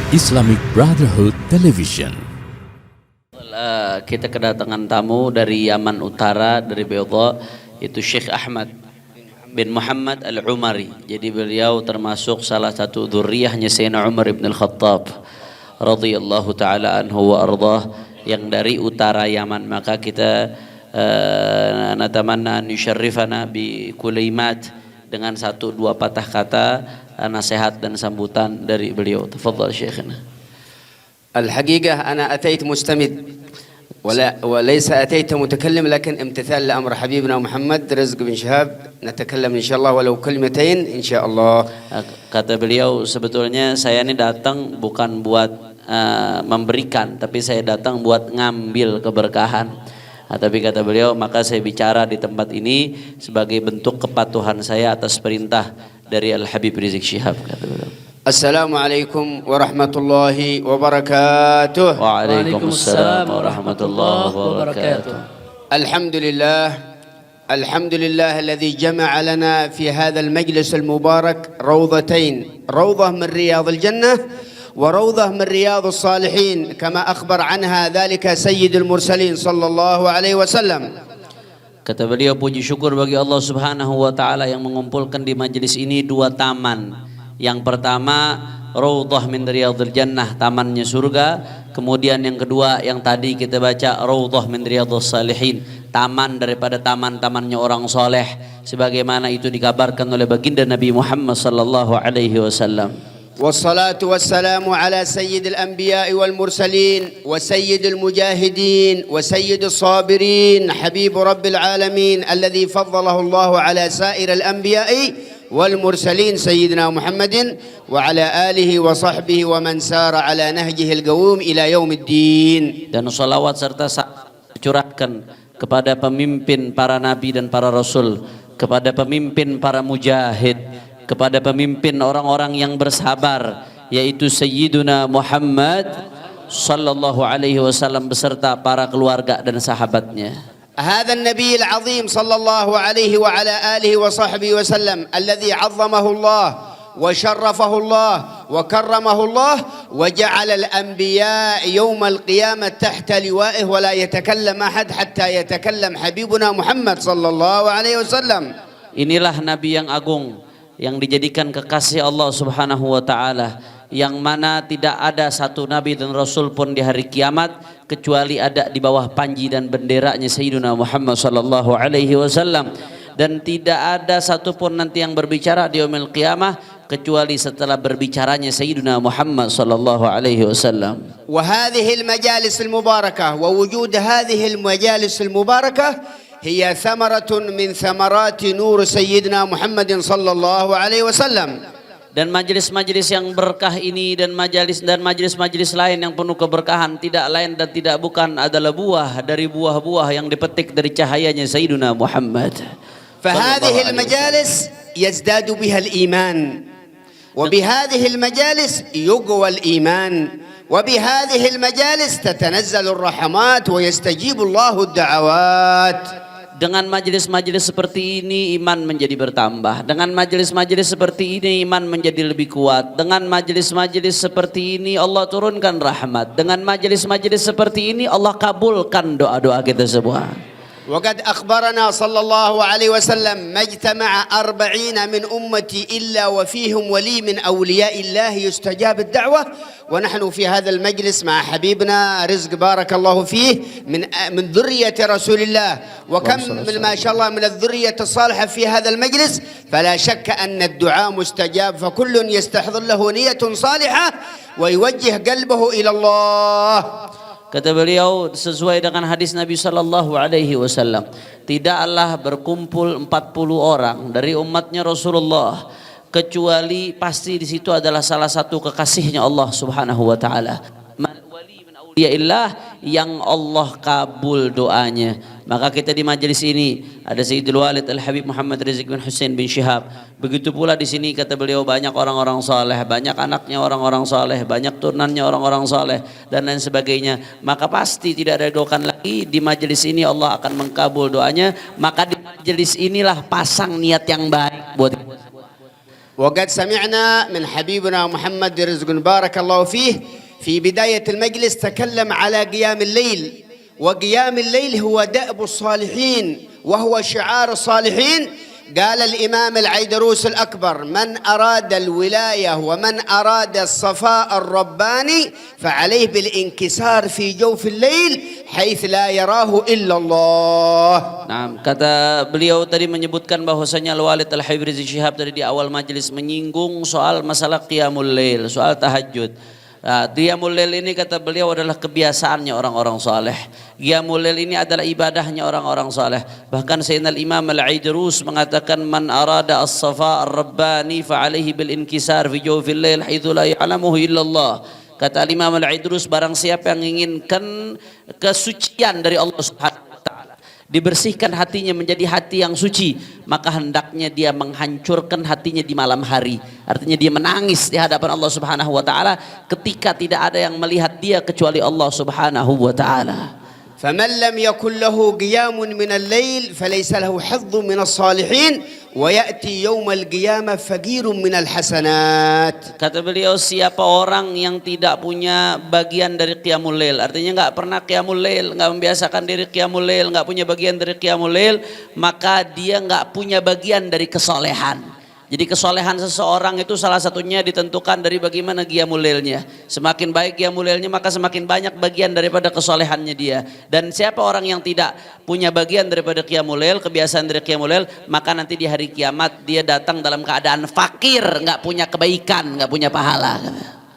Islamic Brotherhood Television. Kita kedatangan tamu dari Yaman Utara, dari Beydha, itu Syekh Ahmad bin Muhammad Al-Umari. Jadi beliau termasuk salah satu dzurriyyahnya Sayyidina Umar bin Al-Khattab radhiyallahu taala anhu wa ardhah, yang dari utara Yaman. Maka kita natamanna an yusharrifana bi kulimat, dengan satu dua patah kata nasihat dan sambutan dari beliau. Tafadhal Syekhna. الحقيقة أنا أتيت مستمد وليس أتيت متكلم، لكن امتثال لأمر حبيبنا محمد رزق بن شهاب نتكلم إن شاء الله ولو كلمتين إن شاء الله. Kata beliau, sebetulnya saya ini datang bukan buat memberikan, tapi saya datang buat ngambil keberkahan. Tapi kata beliau, maka saya bicara di tempat ini sebagai bentuk kepatuhan saya atas perintah dari Al-Habib Rizik Syihab, kata beliau. السلام عليكم ورحمة الله وبركاته. وعليكم السلام ورحمة الله وبركاته. الحمد لله الذي جمع لنا في هذا المجلس المبارك روضتين، روضة من رياض الجنة وروضة من رياض الصالحين، كما أخبر عنها ذلك سيد المرسلين صلى الله عليه وسلم. Kata beliau, puji syukur bagi Allah Subhanahu wa taala yang mengumpulkan di majelis ini dua taman. Yang pertama Raudhah min Riyadhil Jannah, tamannya surga. Kemudian yang kedua yang tadi kita baca Raudhah min Riyadhis Shalihin, taman daripada taman-tamannya orang soleh, sebagaimana itu dikabarkan oleh baginda Nabi Muhammad sallallahu alaihi wasallam. والصلاة والسلام على سيد الأنبياء والمرسلين وسيد المجاهدين وسيد الصابرين حبيب رب العالمين الذي فضله الله على سائر الأنبياء والمرسلين سيدنا محمد وعلى آله وصحبه ومن سار على نهجه القويم إلى يوم الدين. Dan salawat serta curahkan kepada pemimpin para nabi dan para rasul, kepada pemimpin para mujahid, kepada pemimpin orang-orang yang bersabar, yaitu Sayyiduna Muhammad sallallahu alaihi wasallam beserta para keluarga dan sahabatnya. هذا النبي العظيم صلى الله عليه وعلى آله وصحبه وسلم الذي عظمه الله وشرفه الله وكرمه الله وجعل الأنبياء يوم القيامة تحت لوائه ولا يتكلم أحد حتى يتكلم حبيبنا محمد صلى الله عليه وسلم. Inilah Nabi yang agung, yang dijadikan kekasih Allah Subhanahu wa taala, yang mana tidak ada satu nabi dan rasul pun di hari kiamat kecuali ada di bawah panji dan benderanya Sayyidina Muhammad sallallahu alaihi wasallam, dan tidak ada satu pun nanti yang berbicara di yaumil qiyamah kecuali setelah berbicaranya Sayyidina Muhammad sallallahu alaihi wasallam. وهذه المجالس المباركة ووجود هذه المجالس المباركة هي ثمرة من ثمرات نور سيدنا محمد صلى الله عليه وسلم. Dan majelis-majelis yang berkah ini dan majelis-majelis lain yang penuh keberkahan tidak lain dan tidak bukan adalah buah dari buah-buah yang dipetik dari cahayanya Sayyidina Muhammad. فهذه المجالس يزداد بها الإيمان، وبهذه المجالس يقوى الإيمان، وبهذه المجالس تتنزل الرحمات ويستجيب الله الدعوات. Dengan majelis-majelis seperti ini iman menjadi bertambah. Dengan majelis-majelis seperti ini iman menjadi lebih kuat. Dengan majelis-majelis seperti ini Allah turunkan rahmat. Dengan majelis-majelis seperti ini Allah kabulkan doa-doa kita semua. وقد أخبرنا صلى الله عليه وسلم ما اجتمع 40 من أمتي إلا وفيهم ولي من أولياء الله يستجاب الدعوة، ونحن في هذا المجلس مع حبيبنا رزق بارك الله فيه من ذرية رسول الله، وكم من ما شاء الله من الذرية الصالحة في هذا المجلس، فلا شك أن الدعاء مستجاب، فكل يستحضر له نية صالحة ويوجه قلبه إلى الله. Kata beliau sesuai dengan hadis Nabi sallallahu alaihi wasallam, tidaklah berkumpul 40 orang dari umatnya Rasulullah kecuali pasti di situ adalah salah satu kekasihnya Allah Subhanahu wa taala. Wali min auliyaillah yang Allah kabul doanya. Maka kita di majelis ini ada Sayyidul Walid Al-Habib Muhammad Rizik bin Hussein bin Syihab. Begitu pula di sini kata beliau banyak orang-orang saleh, banyak anaknya orang-orang saleh, banyak turunannya orang-orang saleh dan lain sebagainya. Maka pasti tidak ada doakan lagi di majelis ini Allah akan mengkabul doanya. Maka di majelis inilah pasang niat yang baik buat وقد سمعنا من حبيبنا محمد رزق بارك الله فيه في بداية المجلس تكلم على قيام الليل، وقيام الليل هو دأب الصالحين وهو شعار الصالحين. قال الإمام العيدروس الأكبر: من أراد الولاية ومن أراد الصفاء الرباني فعليه بالانكسار في جوف الليل حيث لا يراه إلا الله. Nah, kata beliau tadi menyebutkan bahwasanya Al-Walid Al-Habib Rizik Syihab tadi di awal majelis menyinggung soal masalah qiyamul lail, soal tahajud. Nah, qiyamul lail ini kata beliau adalah kebiasaannya orang-orang saleh. Qiyamul lail ini adalah ibadahnya orang-orang saleh. Bahkan Sayyidina Imam Al-Aidrus mengatakan man arada as-safa ar-rabbani fa alaihi bil inkisar fi jawfil lail haitsu la ya'lamuhu illallah. Kata Imam Al-Aidrus, barang siapa yang menginginkan kesucian dari Allah Subhanahu wa taala, dibersihkan hatinya menjadi hati yang suci, maka hendaknya dia menghancurkan hatinya di malam hari. Artinya dia menangis di hadapan Allah Subhanahu wa taala ketika tidak ada yang melihat dia kecuali Allah Subhanahu wa taala. فمن لم يكن له قيام من الليل فليس له حظ من الصالحين ويأتي يوم القيامة فقير من الحسنات. Kata beliau, siapa orang yang tidak punya bagian dari qiyamul lail, artinya nggak pernah qiyamul lail, nggak membiasakan diri qiyamul lail, nggak punya bagian dari qiyamul lail, maka dia nggak punya bagian dari kesolehan. Jadi kesolehan seseorang itu salah satunya ditentukan dari bagaimana qiyamul lailnya. Semakin baik qiyamul lailnya, maka semakin banyak bagian daripada kesolehannya dia. Dan siapa orang yang tidak punya bagian daripada qiyamul lail, kebiasaan dari qiyamul lail, maka nanti di hari kiamat dia datang dalam keadaan fakir, nggak punya kebaikan, nggak punya pahala.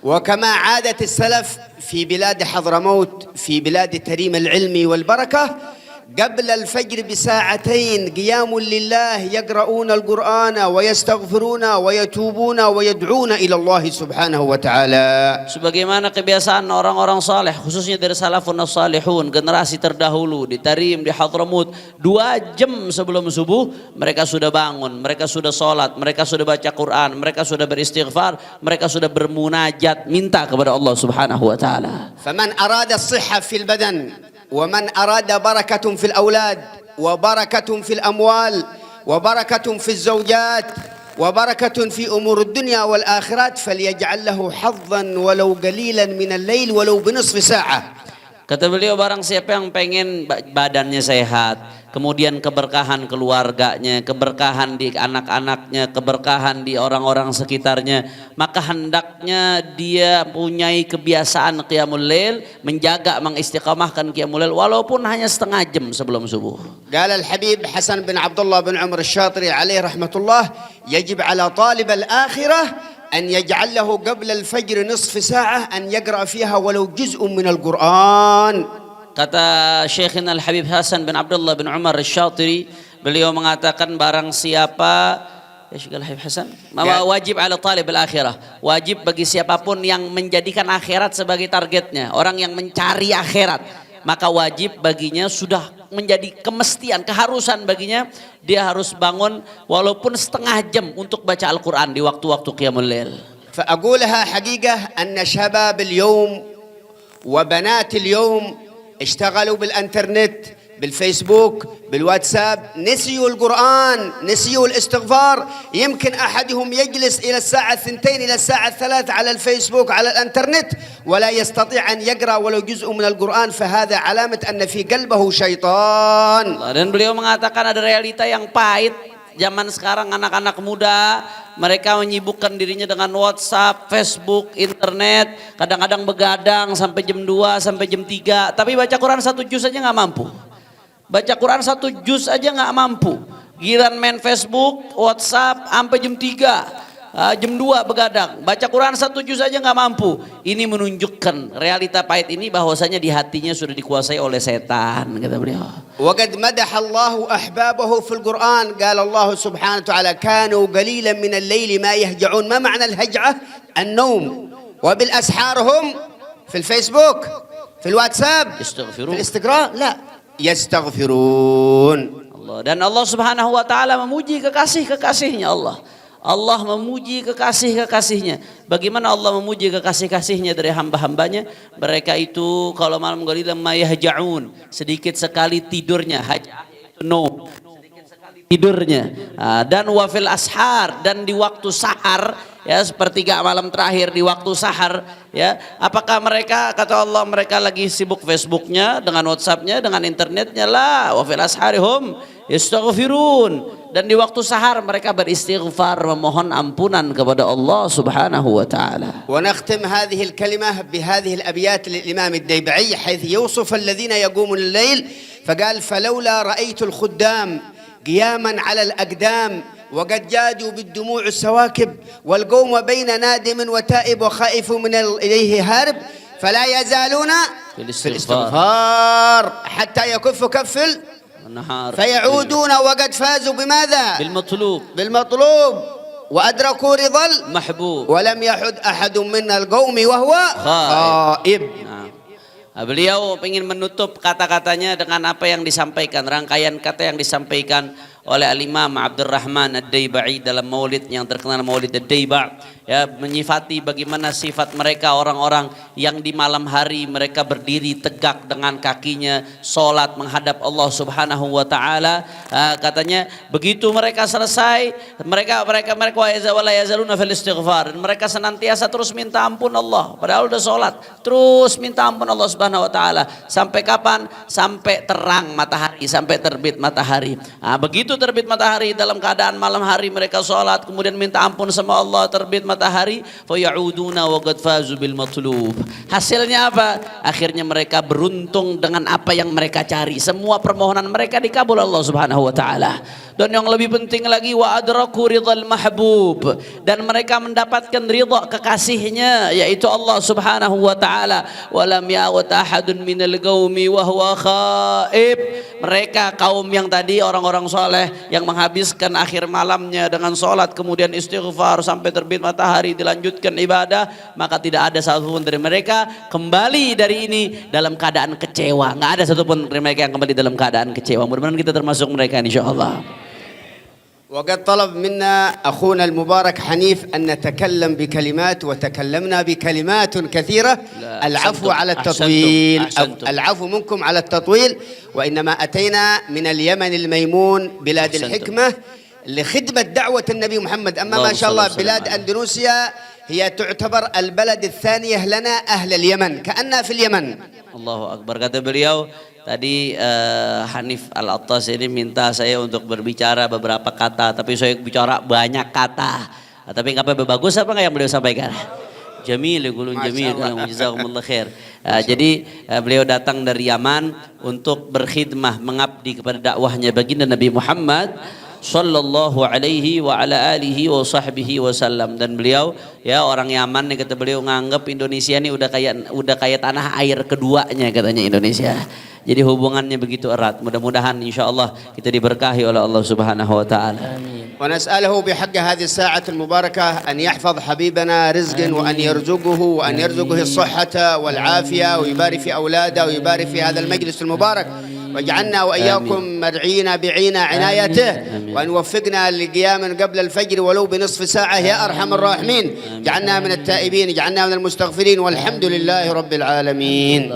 وكما عادت السلف في بلاد حضرموت في بلاد تريم العلم والبركة قبل الفجر بساعتين قيام لله يقرؤون القرآن ويستغفرون ويتوبون ويدعون إلى الله سبحانه وتعالى. Sebagaimana kebiasaan orang-orang saleh, khususnya dari salafun salihun, generasi terdahulu di Tarim, di Hadramut, 2 jam sebelum subuh mereka sudah bangun, mereka sudah sholat, mereka sudah baca Quran, mereka sudah beristighfar, mereka sudah bermunajat, minta kepada Allah Subhanahu wa taala. فمن أراد الصحة في البدن ومن أراد بركة في الأولاد وبركة في الأموال وبركة في الزوجات وبركة في أمور الدنيا والآخرات فليجعل له حظا ولو قليلا من الليل ولو بنصف ساعة. Kata beliau, barang siapa yang pengen badannya sehat, kemudian keberkahan keluarganya, keberkahan di anak-anaknya, keberkahan di orang-orang sekitarnya, maka hendaknya dia punyai kebiasaan qiyamul lail, menjaga, mengistiqamahkan qiyamul lail walaupun hanya setengah jam sebelum subuh. قال الحبيب حسن بن عبد الله بن عمر الشاطري عليه رحمة الله: يجب على طالب الآخرة أن يجعل له قبل الفجر نصف ساعة أن يقرأ فيها ولو جزء من القرآن. Kata Syekhina Al-Habib Hasan bin Abdullah bin Umar Asy-Syatiri, beliau mengatakan barang siapa Syekh Al-Habib Hasan, wajib ala talib al-akhirah, wajib bagi siapapun yang menjadikan akhirat sebagai targetnya, orang yang mencari akhirat, maka wajib baginya, sudah menjadi kemestian, keharusan baginya, dia harus bangun walaupun setengah jam untuk baca Al-Quran di waktu-waktu qiyamul lail. فأقولها حقيقة أن شباب اليوم وبنات اليوم اشتغلوا بالانترنت، بالفيسبوك، بالواتساب، نسيوا القرآن، نسيوا الاستغفار. يمكن أحدهم يجلس إلى الساعة 2 إلى الساعة 3 على الفيسبوك على الانترنت ولا يستطيع أن يقرأ ولو جزء من القرآن، فهذا علامة أن في قلبه شيطان. Dan beliau mengatakan ada realita yang pahit. Zaman sekarang anak-anak muda, mereka menyibukkan dirinya dengan WhatsApp, Facebook, internet, kadang-kadang begadang sampai jam 2, sampai jam 3, tapi baca Quran 1 juz aja nggak mampu. Baca Quran 1 juz aja nggak mampu. Giliran main Facebook, WhatsApp sampai jam 3. Jam 2 begadang, baca Quran 1 juz aja nggak mampu. Ini menunjukkan realita pahit ini, bahwasanya di hatinya sudah dikuasai oleh setan, kata beliau. وقد مدح الله أحبابه في القرآن، قال الله سبحانه وتعالى: كانوا قليلا من الليل ما يهجعون. ما معنى الهجعة؟ النوم. وبالأسحار هم في الفيسبوك، في الواتساب، يستغفرون. في الانستغرام، لا، يستغفرون. Allah. Dan Allah Subhanahu wa taala memuji kekasih-kekasihnya Allah. Allah memuji kekasih-kekasihnya. Bagaimana Allah memuji kekasih-kasihnya dari hamba-hambanya? Mereka itu kalau malam qalilan ma yahja'un, sedikit sekali tidurnya. Haja'ah itu no. Sedikit sekali tidurnya. Dan wafil ashar, dan di waktu sahar, ya sepertiga malam terakhir di waktu sahar, ya apakah mereka, kata Allah, mereka lagi sibuk Facebooknya dengan WhatsAppnya dengan internetnya? La, wafil asharihum yastaghfirun, dan di waktu sahar mereka beristighfar, memohon ampunan kepada Allah Subhanahu wa taala. ونختم هذه الكلمة بهذه الأبيات للإمام الديبعي حيث يوصف الذين يقومون الليل فقال: فلولا رأيت الخدام قياما على الأقدام وقد جادوا بالدموع السواكب والقوم بين نادم وتائب وخائف من إليه هارب فلا يزالون في الاستغفار حتى يكف كفل النهار فيعودون وقد فازوا بماذا؟ بالمطلوب وأدركوا رضا المحبوب ولم يحد أحد من القوم وهو خائب. Beliau ingin menutup kata-katanya dengan apa yang disampaikan, rangkaian kata yang disampaikan oleh Al-Imam Abdurrahman Ad-Daibai dalam maulid yang terkenal, Maulid Ad-Daiba, ya, menyifati bagaimana sifat mereka orang-orang yang di malam hari mereka berdiri tegak dengan kakinya, sholat menghadap Allah Subhanahu wa taala. Katanya begitu mereka selesai, mereka wala yazaluna fil istighfar, mereka senantiasa terus minta ampun Allah padahal udah sholat, terus minta ampun Allah Subhanahu wa taala. Sampai kapan? Sampai terang matahari, sampai terbit matahari. Begitu terbit matahari, dalam keadaan malam hari mereka sholat kemudian minta ampun sama Allah, terbit matahari, fayauduna wa qad fazu bil matlub. Hasilnya apa? Akhirnya mereka beruntung dengan apa yang mereka cari, semua permohonan mereka dikabul Allah Subhanahu wa taala. Dan yang lebih penting lagi, wa adraku ridhal mahbub, dan mereka mendapatkan ridha kekasihnya, yaitu Allah Subhanahu wa taala. Walam ya'ut ahadun minal qaumi wa huwa khaib. Mereka kaum yang tadi orang-orang soleh yang menghabiskan akhir malamnya dengan sholat kemudian istighfar sampai terbit matahari, dilanjutkan ibadah, maka tidak ada satupun dari mereka kembali dari ini dalam keadaan kecewa. Nggak ada satupun dari mereka yang kembali dalam keadaan kecewa. Mudah-mudahan kita termasuk mereka insyaallah. وقد طلب منا أخونا المبارك حنيف أن نتكلم بكلمات وتكلمنا بكلمات كثيرة. العفو على التطويل، العفو منكم على التطويل، وإنما أتينا من اليمن الميمون بلاد الحكمة لخدمة دعوة النبي محمد. أما ما شاء الله بلاد أندونيسيا هي تعتبر البلد الثانية لنا أهل اليمن، كأننا في اليمن. Allahu Akbar. Kata beliau tadi, Hanif Al-Attas ini minta saya untuk berbicara beberapa kata, tapi saya bicara banyak kata. Tapi nggak apa-apa, bagus apa nggak yang beliau sampaikan? Jamil, gulun jamil, jazakumullah khair. Jadi beliau datang dari Yaman untuk berkhidmah, mengabdi kepada dakwahnya baginda Nabi Muhammad sallallahu alaihi wa ala alihi wa sahbihi wasallam. Dan beliau, ya, orang Yaman nih, kata beliau, nganggap Indonesia ini udah kayak tanah air keduanya katanya Indonesia. Jadi hubungannya begitu erat. Mudah-mudahan insyaallah kita diberkahi oleh Allah Subhanahu wa taala. Amin. ونسأله بحق هذه الساعة المباركة أن يحفظ حبيبنا رزقا وأن يرزقه وأن يرزقه الصحة والعافية ويبارك في أولاده ويبارك في هذا المجلس المبارك واجعلنا وإياكم مرعين بعين عنايته وأن وفقنا لقيام قبل الفجر ولو بنصف ساعة يا أرحم الراحمين. جعلنا من التائبين، جعلنا من المستغفرين، والحمد لله رب العالمين.